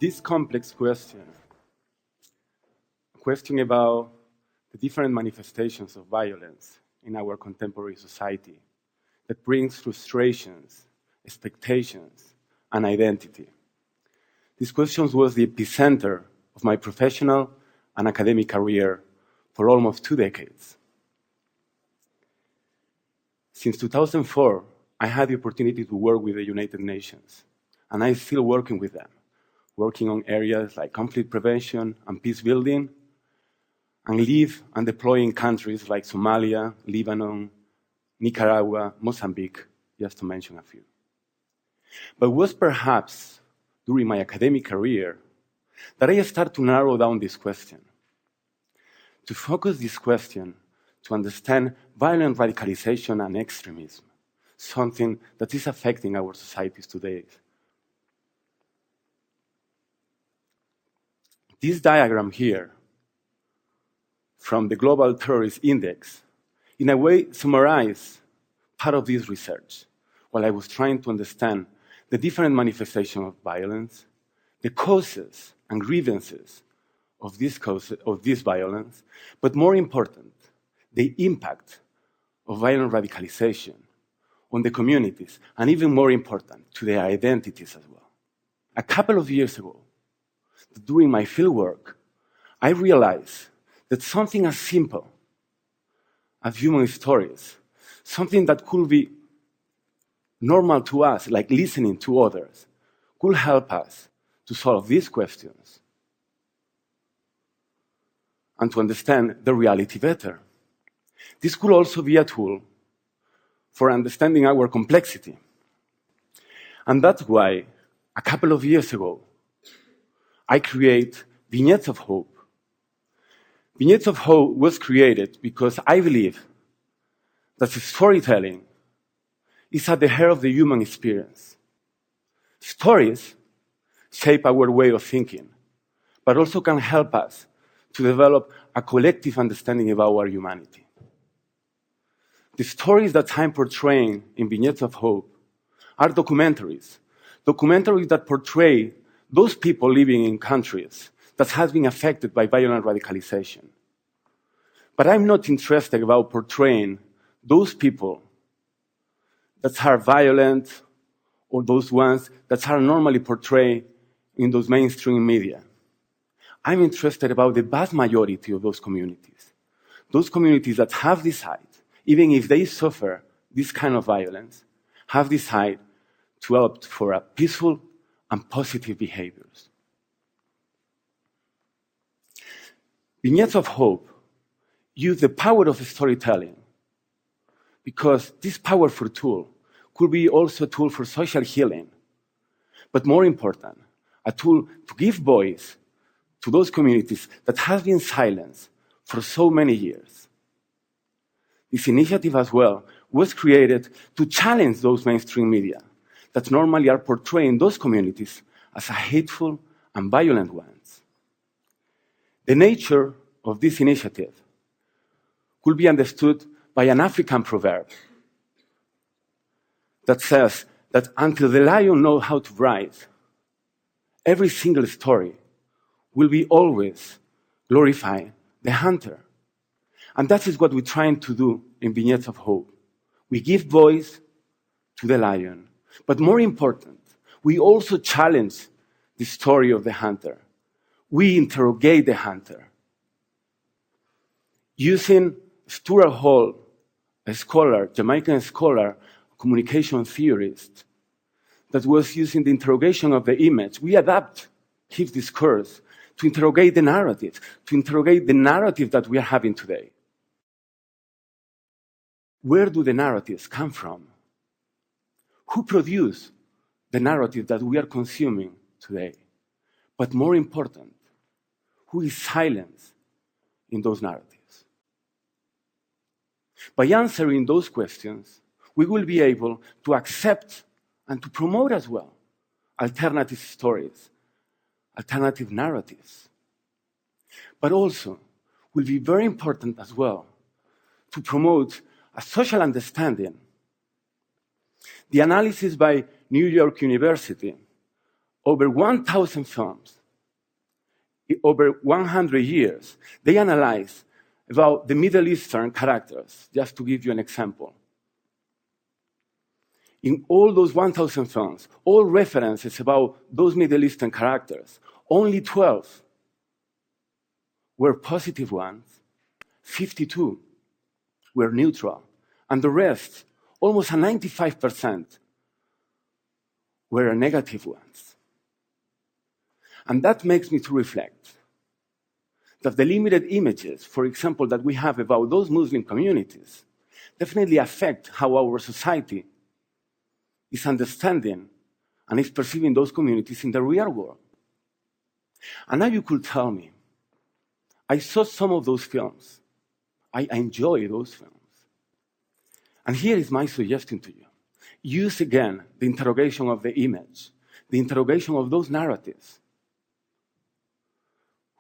This complex question about the different manifestations of violence in our contemporary society that brings frustrations, expectations, and identity. This question was the epicenter of my professional and academic career for almost 2 decades. Since 2004, I had the opportunity to work with the United Nations, and I'm still working with them, working on areas like conflict prevention and peace building, and live and deploy in countries like Somalia, Lebanon, Nicaragua, Mozambique, just to mention a few. But it was perhaps during my academic career that I started to narrow down this question, to focus this question to understand violent radicalization and extremism, something that is affecting our societies today. This diagram here from the Global Terrorist Index, in a way, summarizes part of this research, while I was trying to understand the different manifestations of violence, the causes and grievances of this violence, but more important, the impact of violent radicalization on the communities, and even more important, to their identities as well. A couple of years ago, during my fieldwork, I realized that something as simple as human stories, something that could be normal to us, like listening to others, could help us to solve these questions and to understand the reality better. This could also be a tool for understanding our complexity. And that's why, a couple of years ago, I created Vignettes of Hope. Vignettes of Hope was created because I believe that storytelling is at the heart of the human experience. Stories shape our way of thinking, but also can help us to develop a collective understanding about our humanity. The stories that I'm portraying in Vignettes of Hope are documentaries that portray those people living in countries that have been affected by violent radicalization. But I'm not interested about portraying those people that are violent or those ones that are normally portrayed in those mainstream media. I'm interested about the vast majority of those communities that have decided, even if they suffer this kind of violence, have decided to opt for a peaceful and positive behaviors. Vignettes of Hope use the power of storytelling because this powerful tool could be also a tool for social healing, but more important, a tool to give voice to those communities that have been silenced for so many years. This initiative as well was created to challenge those mainstream media that normally are portraying those communities as hateful and violent ones. The nature of this initiative could be understood by an African proverb that says that until the lion knows how to write, every single story will be always glorifying the hunter. And that is what we're trying to do in Vignettes of Hope. We give voice to the lion, but more important, we also challenge the story of the hunter. We interrogate the hunter. Using Stuart Hall, a scholar, Jamaican scholar, communication theorist, that was using the interrogation of the image, we adapt his discourse to interrogate the narrative that we are having today. Where do the narratives come from? Who produced the narrative that we are consuming today? But more important, who is silenced in those narratives? By answering those questions, we will be able to accept and to promote as well alternative stories, alternative narratives. But also, will be very important as well to promote a social understanding. The analysis by New York University over 1,000 films, over 100 years, they analyze about the Middle Eastern characters, just to give you an example. In all those 1,000 films, all references about those Middle Eastern characters, only 12 were positive ones, 52 were neutral, and the rest, almost 95%, were negative ones. And that makes me to reflect that the limited images, for example, that we have about those Muslim communities, definitely affect how our society is understanding and is perceiving those communities in the real world. And now you could tell me, I saw some of those films. I enjoy those films. And here is my suggestion to you. Use again the interrogation of the image, the interrogation of those narratives.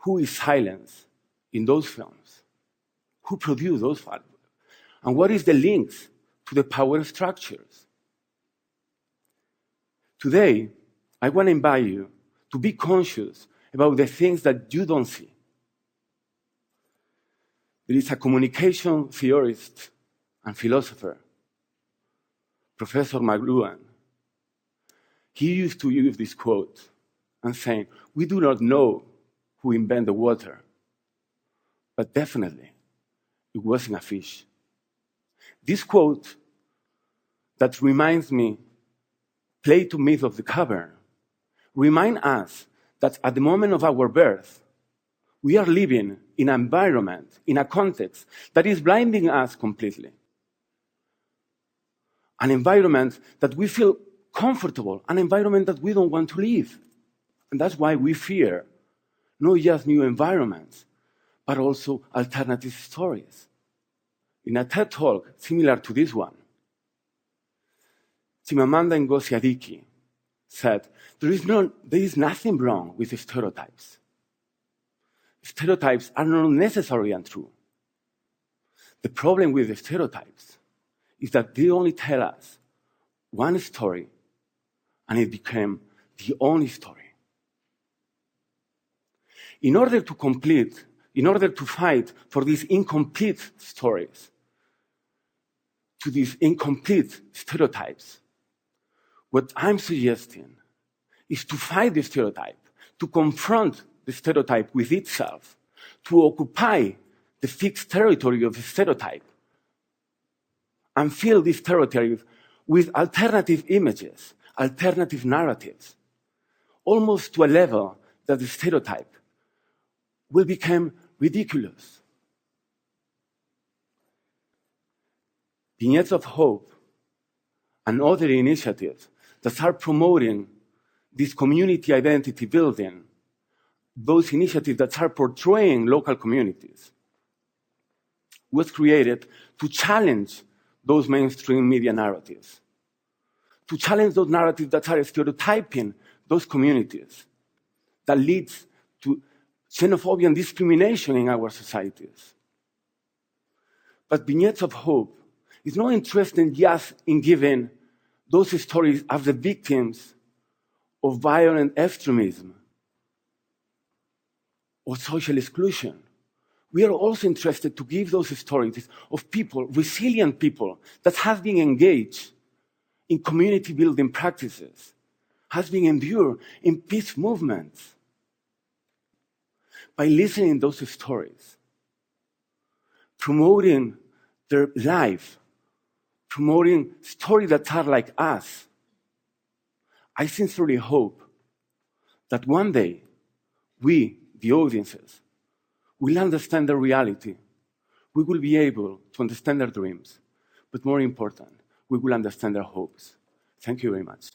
Who is silenced in those films? Who produced those films? And what is the links to the power structures? Today, I want to invite you to be conscious about the things that you don't see. There is a communication theorist and philosopher, Professor McLuhan. He used to use this quote and saying, "We do not know who invented the water, but definitely it wasn't a fish." This quote that reminds me, Plato myth of the cavern, remind us that at the moment of our birth, we are living in an environment, in a context that is blinding us completely. An environment that we feel comfortable, an environment that we don't want to live. And that's why we fear not just new environments, but also alternative stories. In a TED talk similar to this one, Chimamanda Ngozi Adichie said, there is nothing wrong with stereotypes. Stereotypes are not necessarily untrue. The problem with the stereotypes is that they only tell us one story, and it became the only story. In order to fight for these incomplete stories, to these incomplete stereotypes, what I'm suggesting is to fight the stereotype, to confront the stereotype with itself, to occupy the fixed territory of the stereotype, and fill this territory with alternative images, alternative narratives, almost to a level that the stereotype will become ridiculous. Vignettes of Hope and other initiatives that are promoting this community identity building, those initiatives that are portraying local communities, was created to challenge those mainstream media narratives, to challenge those narratives that are stereotyping those communities, that leads to xenophobia and discrimination in our societies. But Vignettes of Hope is not interested just in giving those stories as the victims of violent extremism or social exclusion. We are also interested to give those stories of people, resilient people, that have been engaged in community building practices, has been endured in peace movements. By listening to those stories, promoting their life, promoting stories that are like us, I sincerely hope that one day we, the audiences, will understand the reality. We will be able to understand their dreams, but more important, we will understand their hopes. Thank you very much.